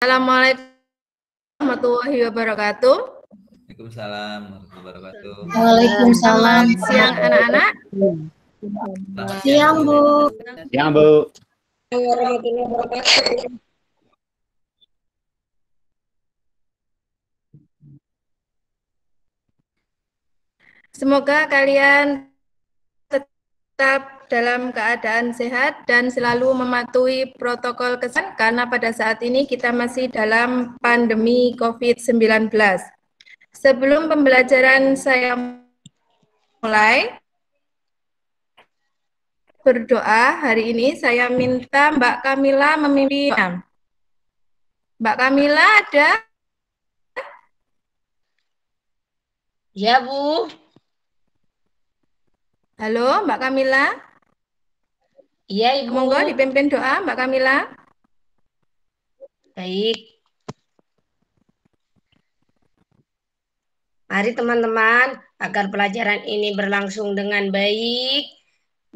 Assalamualaikum warahmatullahi wabarakatuh. Waalaikumsalam warahmatullahi wabarakatuh. Waalaikumsalam. Selamat siang anak-anak. Selamat Siang, Bu. Siang, Bu. Warahmatullahi wabarakatuh. Semoga kalian tetap dalam keadaan sehat dan selalu mematuhi protokol kesehatan karena pada saat ini kita masih dalam pandemi COVID-19. Sebelum pembelajaran saya mulai, berdoa hari ini saya minta Mbak Kamila memimpin. Mbak Kamila ada? Ya, Bu. Halo Mbak Kamila? Iya, Ibu. Monggo dipimpin doa Mbak Kamila. Baik. Mari teman-teman, agar pelajaran ini berlangsung dengan baik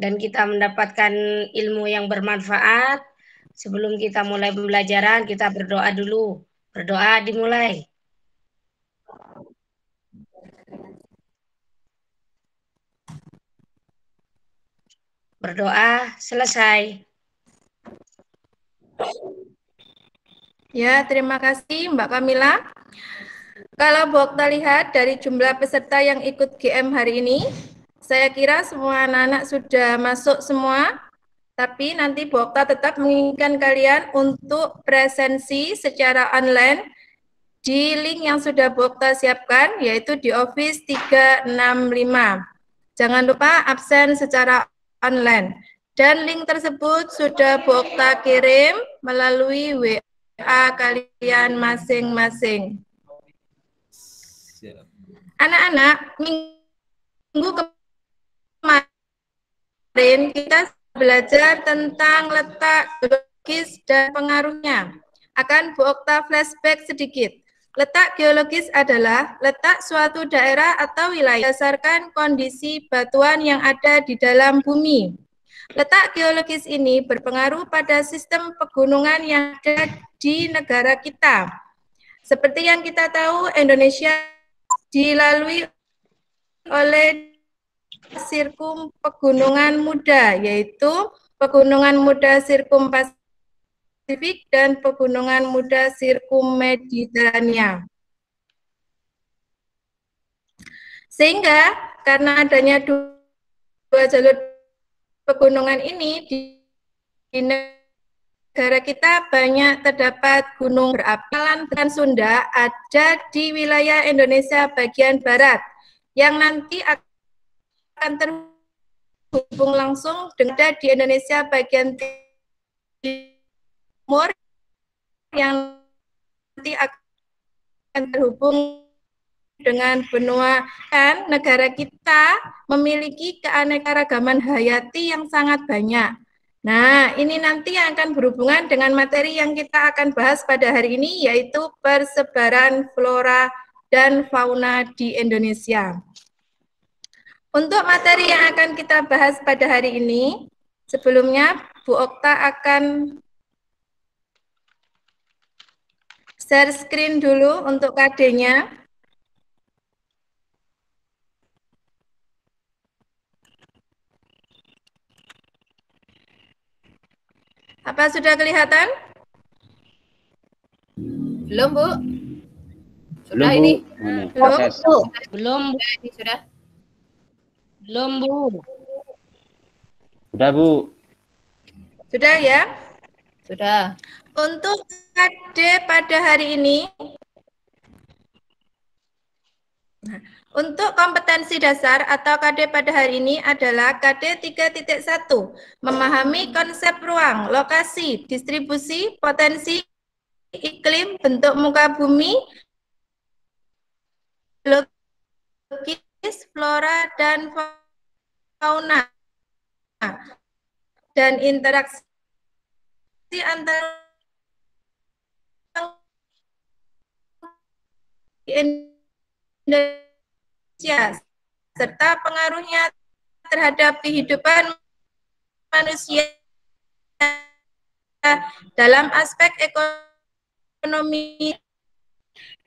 dan kita mendapatkan ilmu yang bermanfaat. Sebelum kita mulai pembelajaran, kita berdoa dulu. Berdoa dimulai. Berdoa selesai. Ya, terima kasih Mbak Kamila. Kalau Bu Okta lihat dari jumlah peserta yang ikut GM hari ini, saya kira semua anak-anak sudah masuk semua, tapi nanti Bu Okta tetap menginginkan kalian untuk presensi secara online di link yang sudah Bu Okta siapkan, yaitu di Office 365. Jangan lupa absen secara online. Dan link tersebut sudah Bu Okta kirim melalui WA kalian masing-masing. Anak-anak, minggu kemarin kita belajar tentang letak geologis dan pengaruhnya. Akan Bu Okta flashback sedikit. Letak geologis adalah letak suatu daerah atau wilayah berdasarkan kondisi batuan yang ada di dalam bumi. Letak geologis ini berpengaruh pada sistem pegunungan yang ada di negara kita. Seperti yang kita tahu, Indonesia dilalui oleh sirkum pegunungan muda, yaitu pegunungan muda sirkum Pasifik dan pegunungan muda sirkum Mediterania. Sehingga karena adanya dua jalur pegunungan ini di negara kita banyak terdapat gunung berapi. Dan Sunda ada di wilayah Indonesia bagian barat yang nanti akan terhubung langsung dengan di Indonesia bagian timur yang nanti akan terhubung dengan benua. Kan negara kita memiliki keanekaragaman hayati yang sangat banyak. Nah, ini nanti yang akan berhubungan dengan materi yang kita akan bahas pada hari ini, yaitu persebaran flora dan fauna di Indonesia. Untuk materi yang akan kita bahas pada hari ini, sebelumnya Bu Okta akan share screen dulu untuk KD-nya. Apa sudah kelihatan? Belum, Bu. Sudah Belum, ini. Bu. Belum? Proses. Belum, Bu. Ini sudah. Belum, Bu. Sudah, Bu. Sudah ya? Sudah. Untuk KD pada hari ini, untuk kompetensi dasar atau KD pada hari ini adalah KD 3.1, memahami konsep ruang, lokasi, distribusi, potensi, iklim, bentuk muka bumi, logis, flora, dan fauna, dan interaksi antara Indonesia serta pengaruhnya terhadap kehidupan manusia dalam aspek ekonomi, ekonomi,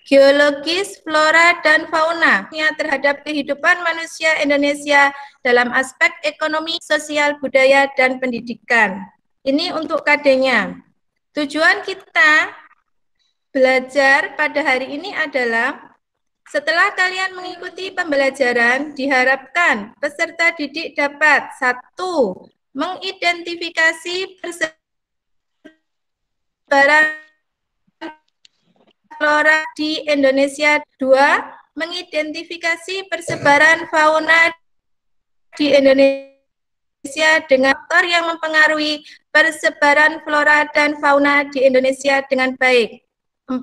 geologis, flora, dan fauna terhadap kehidupan manusia Indonesia dalam aspek ekonomi, sosial, budaya, dan pendidikan. Ini untuk KD-nya. Tujuan kita belajar pada hari ini adalah setelah kalian mengikuti pembelajaran, diharapkan peserta didik dapat 1. Mengidentifikasi persebaran flora di Indonesia. 2. Mengidentifikasi persebaran fauna di Indonesia dengan faktor yang mempengaruhi persebaran flora dan fauna di Indonesia dengan baik. 4.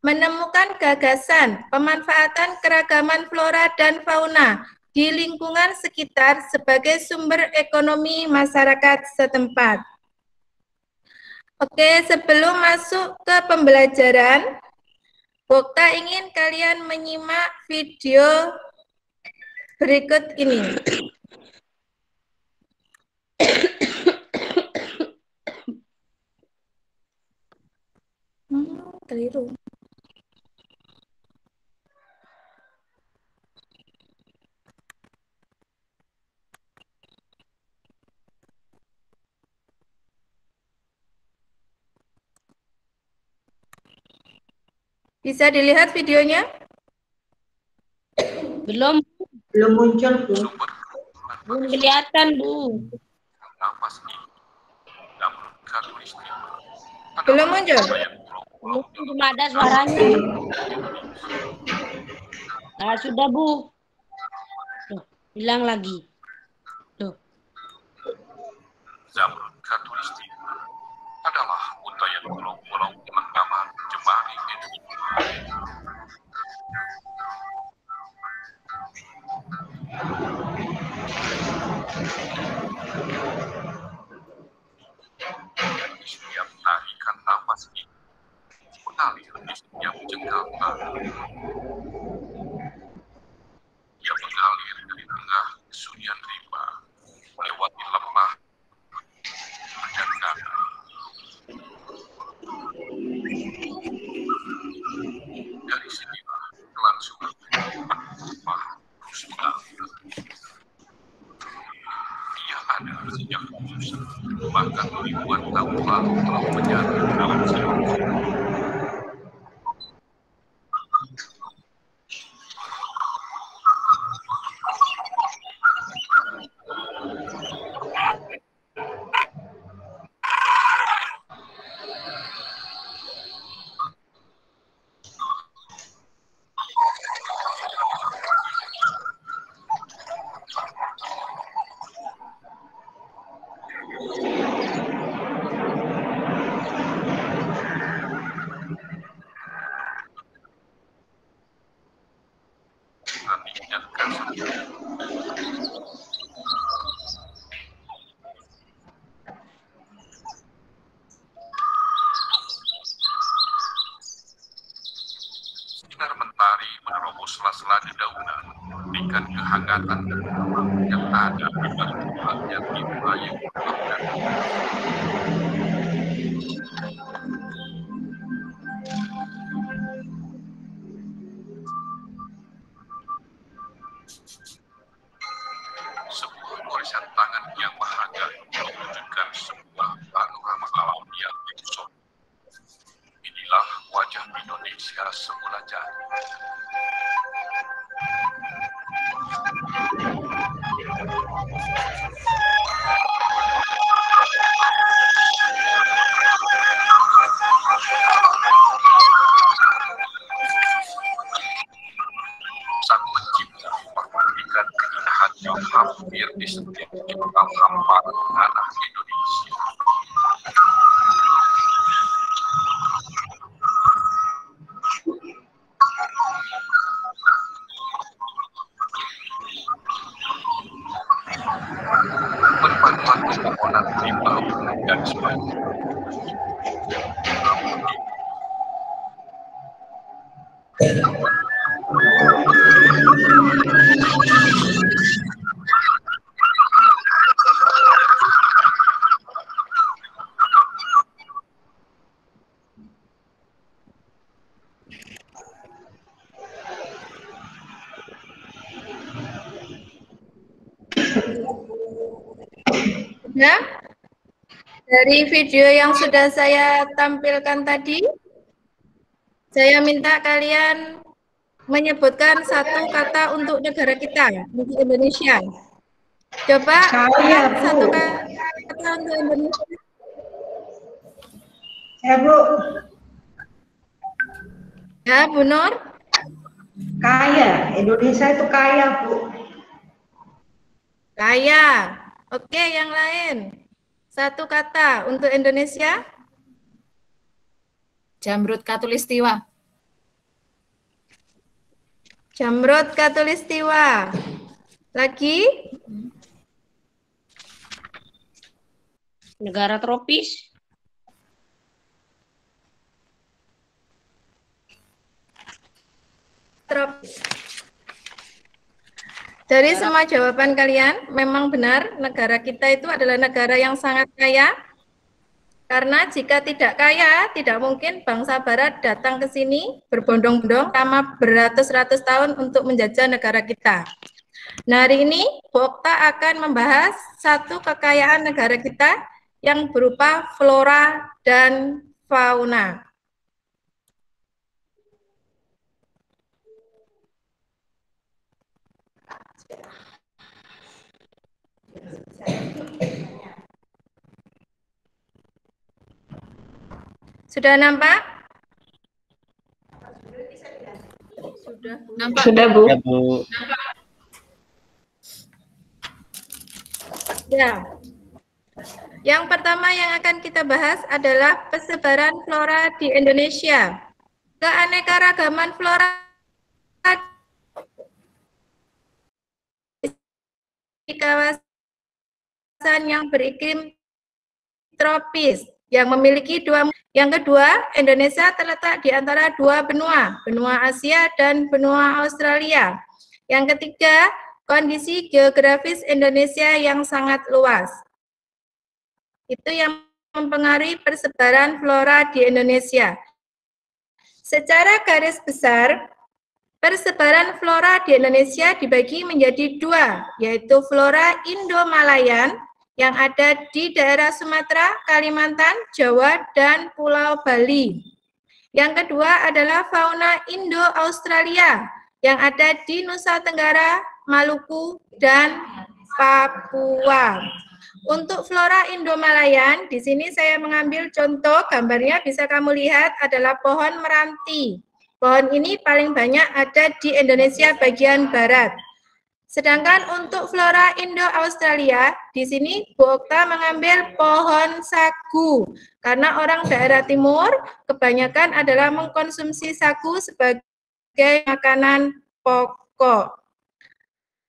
Menemukan gagasan pemanfaatan keragaman flora dan fauna di lingkungan sekitar sebagai sumber ekonomi masyarakat setempat. Oke, sebelum masuk ke pembelajaran, Bokta ingin kalian menyimak video berikut ini. Keliru. Bisa dilihat videonya? Belum muncul, Bu. belum kelihatan, Bu. Belum muncul? Belum ada suaranya. Nah, sudah, Bu. Tuh, hilang lagi. Tuh. Zamrud Khatulistiwa adalah untayan pulau-pulau bernama Jemari Indonesia. Di setiap tarikan nafas ini mengalir di setiap jengkal badan. Ia mengalir dari tengah kesunyian rimba, melewati lemah dan nada. Dari sinilah kelangsungan Pak terus mengalir. Ia ada sejak khusus, bahkan ribuan tahun lalu telah menyatu dalam siapa. Sinar mentari menerobos sela-sela dedaunan, memberikan kehangatan yang ada di balik tubuhnya di wilayah perlawanan. Sebuah goresan tangan yang berharga mewujudkan sebuah panorama alam yang eksot. Inilah wajah Indonesia semula jadi. Sang pencipta memberikan keindahan yang hampir di setiap jengkal hamparan tanah Indonesia. Berbagai pepohonan rimba dan sebagainya. Ya, dari video yang sudah saya tampilkan tadi, saya minta kalian menyebutkan satu kata untuk negara kita, untuk Indonesia. Coba satu kata untuk Indonesia. Ya, Bu. Ya, Bu Nur. Kaya. Indonesia itu kaya, Bu. Kaya. Oke, yang lain. Satu kata untuk Indonesia. Jamrut Katulistiwa. Jamrut Katulistiwa. Lagi? Negara tropis. Dari semua jawaban kalian, memang benar negara kita itu adalah negara yang sangat kaya. Karena jika tidak kaya, tidak mungkin bangsa barat datang ke sini berbondong-bondong selama beratus-ratus tahun untuk menjajah negara kita. Nah, hari ini Bu Okta akan membahas satu kekayaan negara kita yang berupa flora dan fauna. Sudah nampak? Sudah. Nampak? Sudah, Bu. Ya, Bu. Ya. Yang pertama yang akan kita bahas adalah persebaran flora di Indonesia. Keanekaragaman flora di kawasan yang beriklim tropis yang memiliki dua. Yang kedua, Indonesia terletak di antara dua benua, benua Asia dan benua Australia. Yang ketiga, kondisi geografis Indonesia yang sangat luas. Itu yang mempengaruhi persebaran flora di Indonesia. Secara garis besar, persebaran flora di Indonesia dibagi menjadi dua, yaitu flora Indo-Malayan yang ada di daerah Sumatera, Kalimantan, Jawa, dan Pulau Bali. Yang kedua adalah fauna Indo-Australia yang ada di Nusa Tenggara, Maluku, dan Papua. Untuk flora Indo-Malayan, di sini saya mengambil contoh, gambarnya bisa kamu lihat adalah pohon meranti. Pohon ini paling banyak ada di Indonesia bagian barat. Sedangkan untuk flora Indo-Australia, di sini Bu Okta mengambil pohon sagu. Karena orang daerah timur kebanyakan adalah mengkonsumsi sagu sebagai makanan pokok.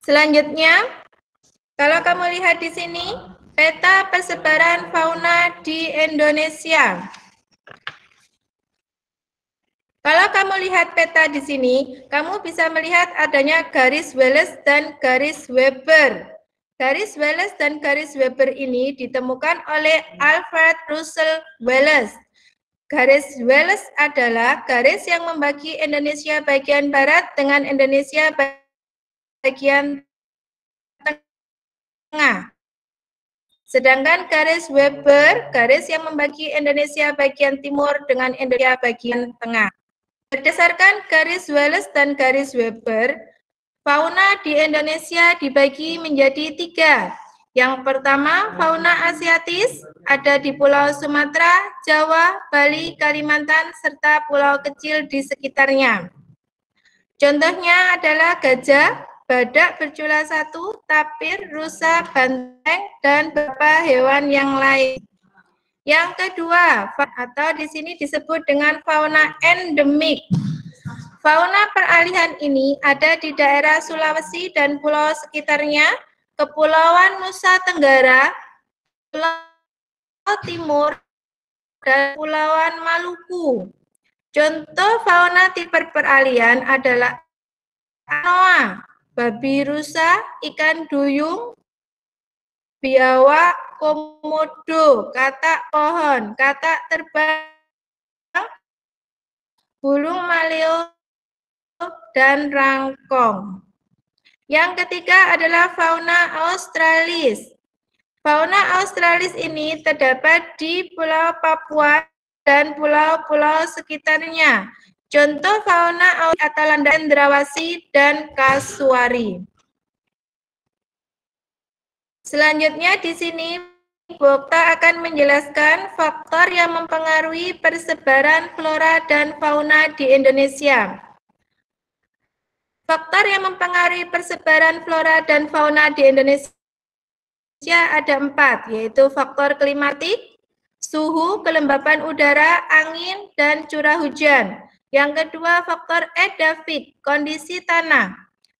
Selanjutnya, kalau kamu lihat di sini, peta persebaran fauna di Indonesia. Kalau kamu lihat peta di sini, kamu bisa melihat adanya garis Wallace dan garis Weber. Garis Wallace dan garis Weber ini ditemukan oleh Alfred Russel Wallace. Garis Wallace adalah garis yang membagi Indonesia bagian barat dengan Indonesia bagian tengah. Sedangkan garis Weber, garis yang membagi Indonesia bagian timur dengan Indonesia bagian tengah. Berdasarkan garis Wallace dan garis Weber, fauna di Indonesia dibagi menjadi tiga. Yang pertama, fauna asiatis, ada di Pulau Sumatera, Jawa, Bali, Kalimantan, serta pulau kecil di sekitarnya. Contohnya adalah gajah, badak bercula satu, tapir, rusa, banteng, dan beberapa hewan yang lain. Yang kedua, atau di sini disebut dengan fauna endemik. Fauna peralihan ini ada di daerah Sulawesi dan pulau sekitarnya, Kepulauan Nusa Tenggara, Pulau Timur, dan Pulauan Maluku. Contoh fauna tipe peralihan adalah anoa, babi rusa, ikan duyung, biawak, komodo, katak pohon, katak terbang, burung maleo, dan rangkong. Yang ketiga adalah fauna australis. Fauna australis ini terdapat di Pulau Papua dan pulau-pulau sekitarnya. Contoh fauna Atalanta, cendrawasih, dan kasuari. Selanjutnya di sini Bu Okta akan menjelaskan faktor yang mempengaruhi persebaran flora dan fauna di Indonesia. Faktor yang mempengaruhi persebaran flora dan fauna di Indonesia ada 4, yaitu faktor klimatik, suhu, kelembapan udara, angin, dan curah hujan. Yang kedua, faktor edafik, kondisi tanah.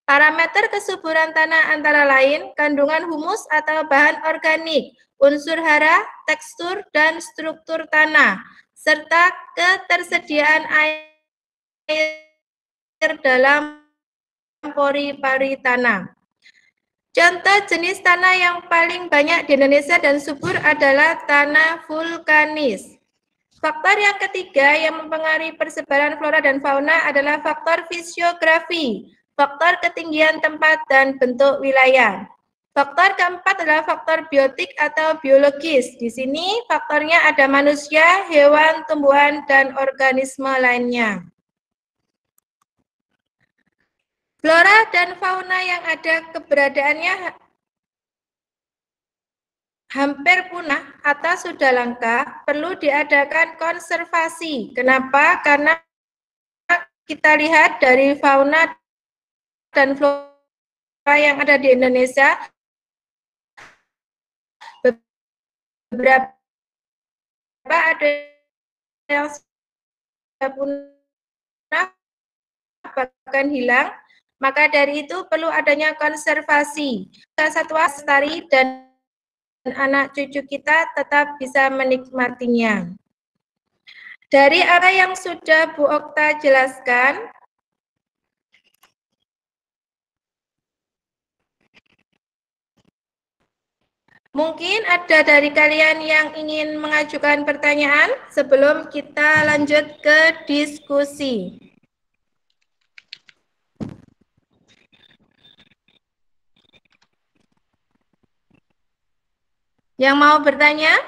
Parameter kesuburan tanah antara lain kandungan humus atau bahan organik, unsur hara, tekstur, dan struktur tanah, serta ketersediaan air dalam pori-pori tanah. Contoh jenis tanah yang paling banyak di Indonesia dan subur adalah tanah vulkanis. Faktor yang ketiga yang mempengaruhi persebaran flora dan fauna adalah faktor fisiografi, faktor ketinggian tempat dan bentuk wilayah. Faktor keempat adalah faktor biotik atau biologis. Di sini faktornya ada manusia, hewan, tumbuhan, dan organisme lainnya. Flora dan fauna yang ada keberadaannya hampir punah atau sudah langka, perlu diadakan konservasi. Kenapa? Karena kita lihat dari fauna dan flora yang ada di Indonesia, beberapa ada yang sudah punah, bahkan hilang. Maka dari itu perlu adanya konservasi. Satwa lestari dan anak cucu kita tetap bisa menikmatinya. Dari apa yang sudah Bu Okta jelaskan, mungkin ada dari kalian yang ingin mengajukan pertanyaan sebelum kita lanjut ke diskusi. Yang mau bertanya?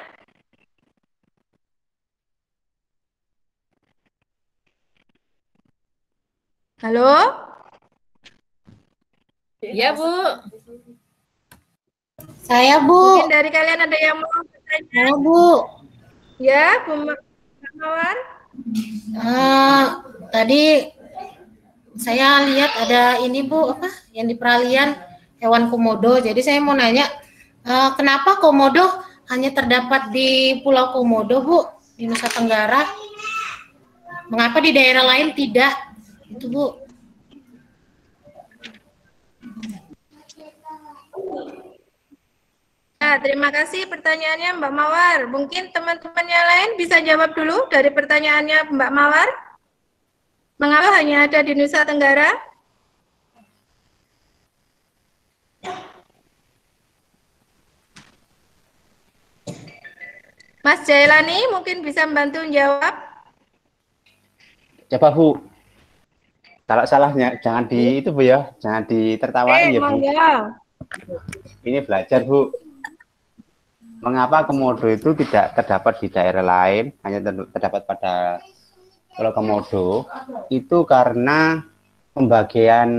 Halo? Ya, Bu. Saya, Bu. Mungkin dari kalian ada yang mau bertanya? Saya, Bu. Ya, Bu Mawar. Tadi saya lihat ada ini, Bu, apa yang di peralihan hewan komodo. Jadi saya mau nanya, kenapa komodo hanya terdapat di Pulau Komodo, Bu, di Nusa Tenggara? Mengapa di daerah lain tidak? Itu, Bu. Nah, terima kasih pertanyaannya Mbak Mawar. Mungkin teman-teman yang lain bisa jawab dulu dari pertanyaannya Mbak Mawar. Mengapa hanya ada di Nusa Tenggara? Mas Jailani mungkin bisa membantu menjawab. Coba Bu, kalau salahnya jangan di itu Bu ya, jangan ditertawain ya Bu. Ini belajar Bu. Mengapa komodo itu tidak terdapat di daerah lain, hanya terdapat pada Pulau Komodo? Itu karena pembagian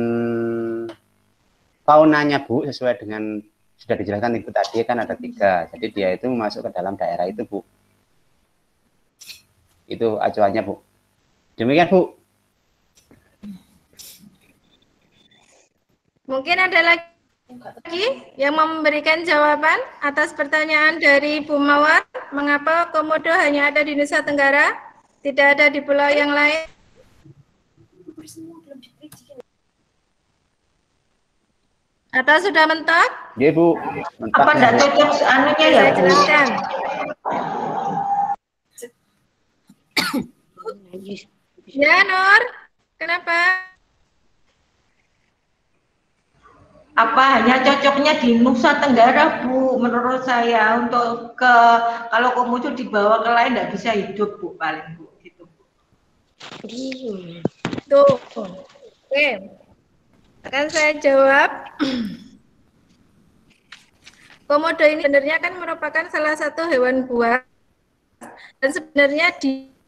faunanya Bu sesuai dengan sudah dijelaskan itu tadi kan ada 3, jadi dia itu masuk ke dalam daerah itu Bu. Itu acuannya Bu. Demikian Bu. Mungkin ada lagi yang memberikan jawaban atas pertanyaan dari Bu Mawar, mengapa komodo hanya ada di Nusa Tenggara, tidak ada di pulau yang lain? Atau sudah mentok? Iya Bu. Mentok. Apa enggak cocok anunya ya Saya Bu? jelaskan. Ya Nur, kenapa? Apa hanya cocoknya di Nusa Tenggara Bu? Menurut saya untuk kalau komodo dibawa ke lain enggak bisa hidup Bu, paling Bu gitu Bu. Tuh. Oke. Akan saya jawab. Komodo ini sebenarnya kan merupakan salah satu hewan buas. Dan sebenarnya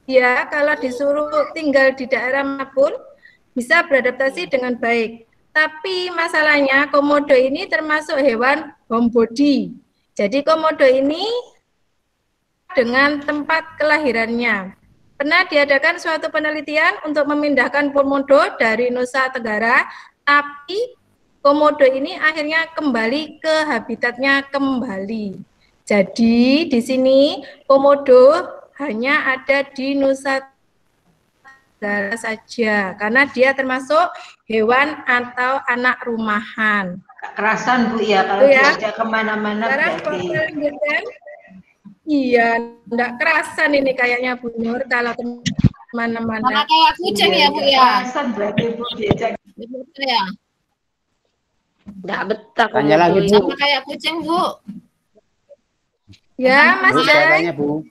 dia kalau disuruh tinggal di daerah manapun bisa beradaptasi dengan baik. Tapi masalahnya komodo ini termasuk hewan homebody. Jadi komodo ini dengan tempat kelahirannya. Pernah diadakan suatu penelitian untuk memindahkan komodo dari Nusa Tenggara, tapi komodo ini akhirnya kembali ke habitatnya kembali. Jadi di sini komodo hanya ada di Nusa Tenggara saja, karena dia termasuk hewan atau anak rumahan. Kerasan Bu ya kalau diajak kemana-mana. Sekarang kita lanjutkan. Iya, enggak kerasan ini kayaknya Bu Nur kalau kemana-mana. Sama kayak kucing ya Bu ya. Kerasan berarti Bu diajak. Ya. Enggak betah. Tanya lagi Bu. Sama kayak kucing Bu. Ya Mas Bu, saya Jai. tanya Bu.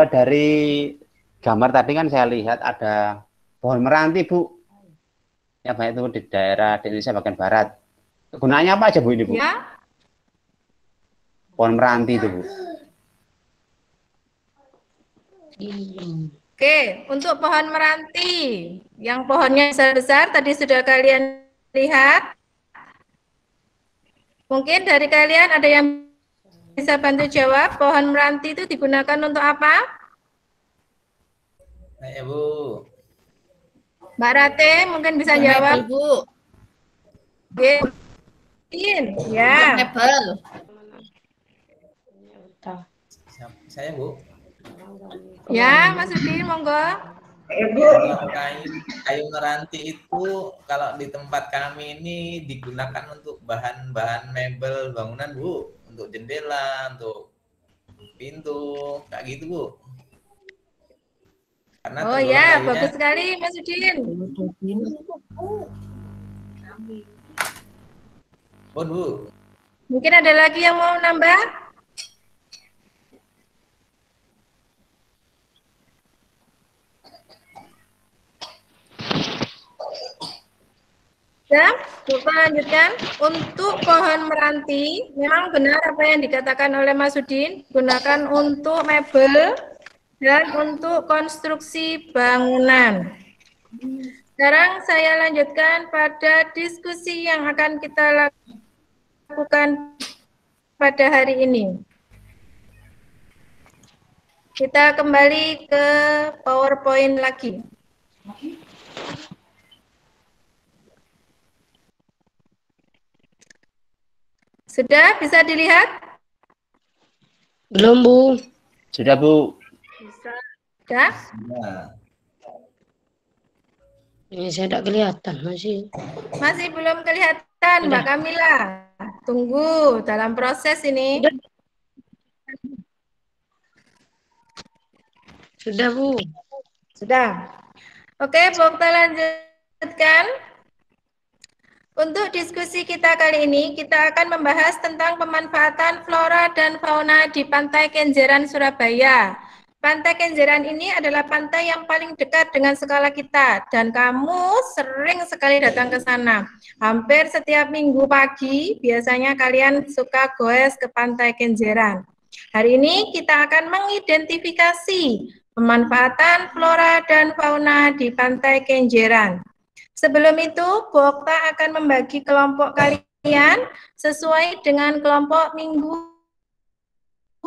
Dari gambar tadi kan saya lihat ada pohon meranti Bu. Ya banyak itu di daerah di Indonesia bagian barat. Gunanya apa aja Bu ini Bu? Ya. Pohon meranti itu Bu. Oke, untuk pohon meranti yang pohonnya besar-besar tadi sudah kalian lihat. Mungkin dari kalian ada yang bisa bantu jawab, pohon meranti itu digunakan untuk apa? Ya Bu. Mbak Rate mungkin bisa jawab. Bu. Oke. Ya. Mebel. Saya Bu. Ya, Mas Udin, monggo. Kayu meranti itu kalau di tempat kami ini digunakan untuk bahan-bahan mebel bangunan Bu, untuk jendela, untuk pintu, kayak gitu Bu. Karena oh ya, bagus sekali Mas Udin. Bu. Mungkin ada lagi yang mau nambah? Ya, kita lanjutkan. Untuk pohon meranti, memang benar apa yang dikatakan oleh Mas Udin, gunakan untuk mebel dan untuk konstruksi bangunan. Sekarang saya lanjutkan pada diskusi yang akan kita lakukan pada hari ini. Kita kembali ke PowerPoint lagi. Sudah bisa dilihat? Belum, Bu. Sudah, Bu. Sudah? Ini saya tidak kelihatan masih. Masih belum kelihatan, Mbak Kamila. Tunggu dalam proses ini. Sudah, Bu. Sudah. Oke, Bu, kita lanjutkan. Untuk diskusi kita kali ini, kita akan membahas tentang pemanfaatan flora dan fauna di Pantai Kenjeran, Surabaya. Pantai Kenjeran ini adalah pantai yang paling dekat dengan sekolah kita, dan kamu sering sekali datang ke sana. Hampir setiap minggu pagi, biasanya kalian suka goes ke Pantai Kenjeran. Hari ini kita akan mengidentifikasi pemanfaatan flora dan fauna di Pantai Kenjeran. Sebelum itu, Bu Okta akan membagi kelompok kalian sesuai dengan kelompok minggu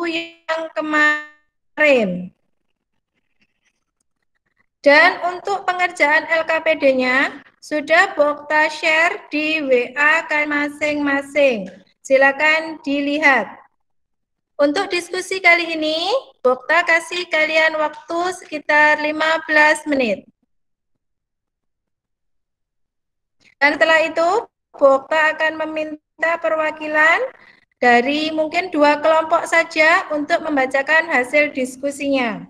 yang kemarin. Dan untuk pengerjaan LKPD-nya, sudah Bu Okta share di WA kalian masing-masing. Silakan dilihat. Untuk diskusi kali ini, Bu Okta kasih kalian waktu sekitar 15 menit. Dan setelah itu, Bu Okta akan meminta perwakilan dari mungkin 2 kelompok saja untuk membacakan hasil diskusinya.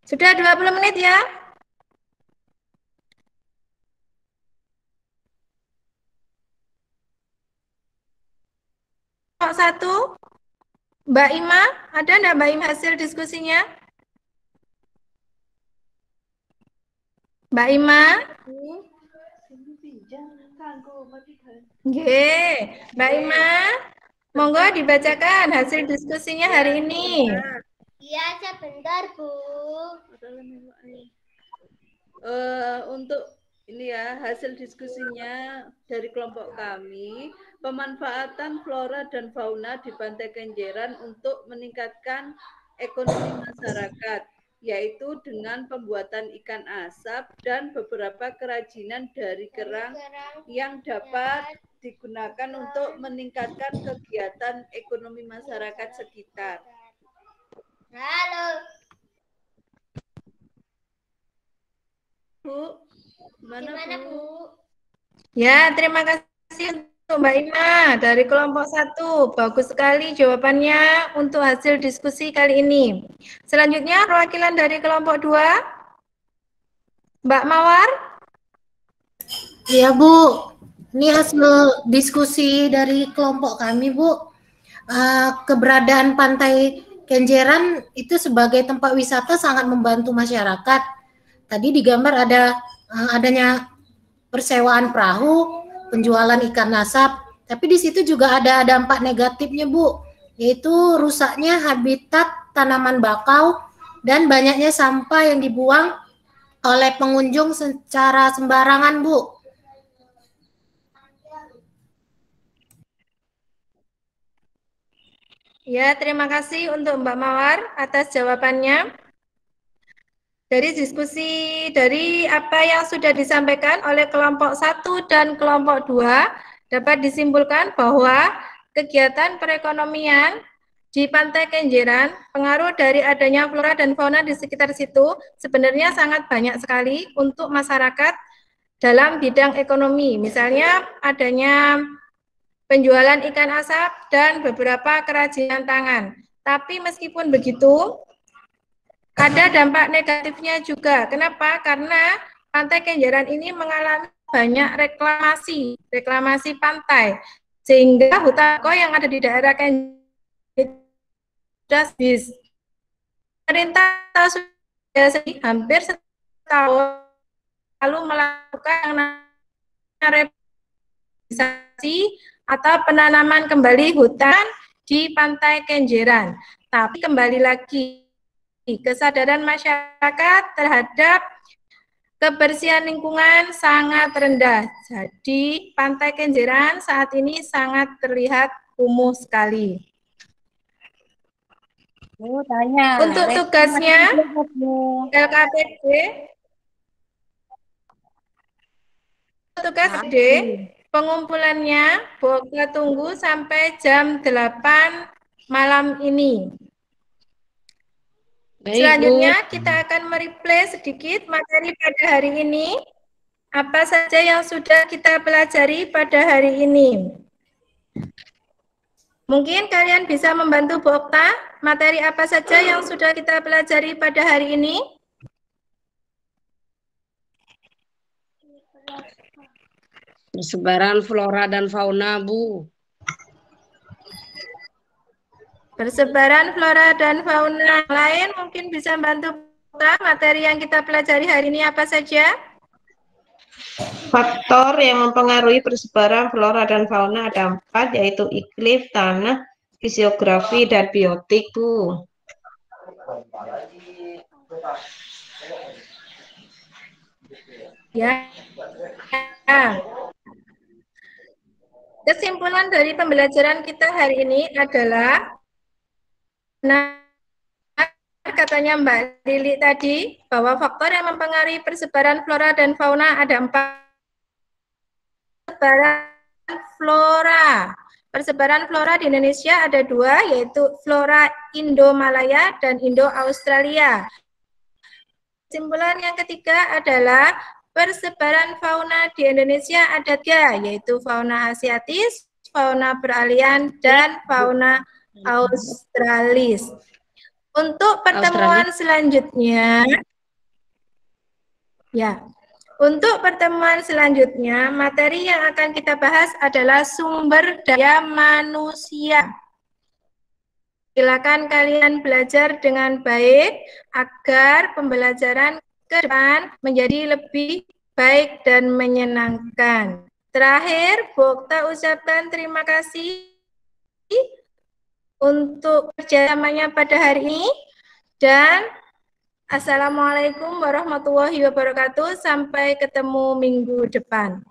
Sudah 20 menit ya? Mbak Ima, ada enggak Mbak Ima hasil diskusinya? Mbak Ima? Nggih, Mbak Ima, monggo dibacakan hasil diskusinya hari ini. Iya, sebentar, Bu. Untuk ini ya, hasil diskusinya dari kelompok kami, pemanfaatan flora dan fauna di Pantai Kenjeran untuk meningkatkan ekonomi masyarakat, yaitu dengan pembuatan ikan asap dan beberapa kerajinan dari kerang yang dapat digunakan untuk meningkatkan kegiatan ekonomi masyarakat sekitar. Halo. Bu, gimana Bu? Ya, terima kasih untuk Mbak Ima dari kelompok 1. Bagus sekali jawabannya untuk hasil diskusi kali ini. Selanjutnya, perwakilan dari kelompok 2. Mbak Mawar? Iya, Bu. Ini hasil diskusi dari kelompok kami, Bu. Keberadaan Pantai Kenjeran itu sebagai tempat wisata sangat membantu masyarakat. Tadi digambar adanya persewaan perahu, penjualan ikan asap, tapi di situ juga ada dampak negatifnya, Bu, yaitu rusaknya habitat tanaman bakau dan banyaknya sampah yang dibuang oleh pengunjung secara sembarangan, Bu. Ya, terima kasih untuk Mbak Mawar atas jawabannya. Dari diskusi dari apa yang sudah disampaikan oleh kelompok 1 dan kelompok 2 dapat disimpulkan bahwa kegiatan perekonomian di Pantai Kenjeran, pengaruh dari adanya flora dan fauna di sekitar situ sebenarnya sangat banyak sekali untuk masyarakat dalam bidang ekonomi. Misalnya adanya penjualan ikan asap dan beberapa kerajinan tangan. Tapi meskipun begitu, ada dampak negatifnya juga. Kenapa? Karena Pantai Kenjeran ini mengalami banyak reklamasi pantai, sehingga hutan bakau yang ada di daerah Kenjeran habis. Pemerintah sudah hampir setahun lalu melakukan revitalisasi atau penanaman kembali hutan di Pantai Kenjeran. Tapi kembali lagi, kesadaran masyarakat terhadap kebersihan lingkungan sangat rendah. Jadi Pantai Kenjeran saat ini sangat terlihat kumuh sekali. Untuk tugasnya LKPD, tugas D, pengumpulannya kita tunggu sampai jam 8 malam ini. Baik, Selanjutnya Bu. kita akan mereplay sedikit materi pada hari ini. Apa saja yang sudah kita pelajari pada hari ini? Mungkin kalian bisa membantu Bu Okta, materi apa saja yang sudah kita pelajari pada hari ini? Persebaran flora dan fauna, Bu. Persebaran flora dan fauna lain mungkin bisa bantu materi yang kita pelajari hari ini apa saja? Faktor yang mempengaruhi persebaran flora dan fauna ada 4, yaitu iklim, tanah, fisiografi, dan biotik, Bu. Ya. Kesimpulan dari pembelajaran kita hari ini adalah katanya Mbak Lili tadi bahwa faktor yang mempengaruhi persebaran flora dan fauna ada 4. Persebaran flora di Indonesia ada 2, yaitu flora Indo-Malaya dan Indo-Australia. Kesimpulan yang ketiga adalah persebaran fauna di Indonesia ada 3, yaitu fauna asiatis, fauna peralihan, dan fauna australis. Untuk pertemuan selanjutnya, materi yang akan kita bahas adalah sumber daya manusia. Silakan kalian belajar dengan baik agar pembelajaran ke depan menjadi lebih baik dan menyenangkan. Terakhir, Bu Okta ucapkan terima kasih untuk kerjasamanya pada hari ini dan Assalamualaikum warahmatullahi wabarakatuh. Sampai ketemu minggu depan.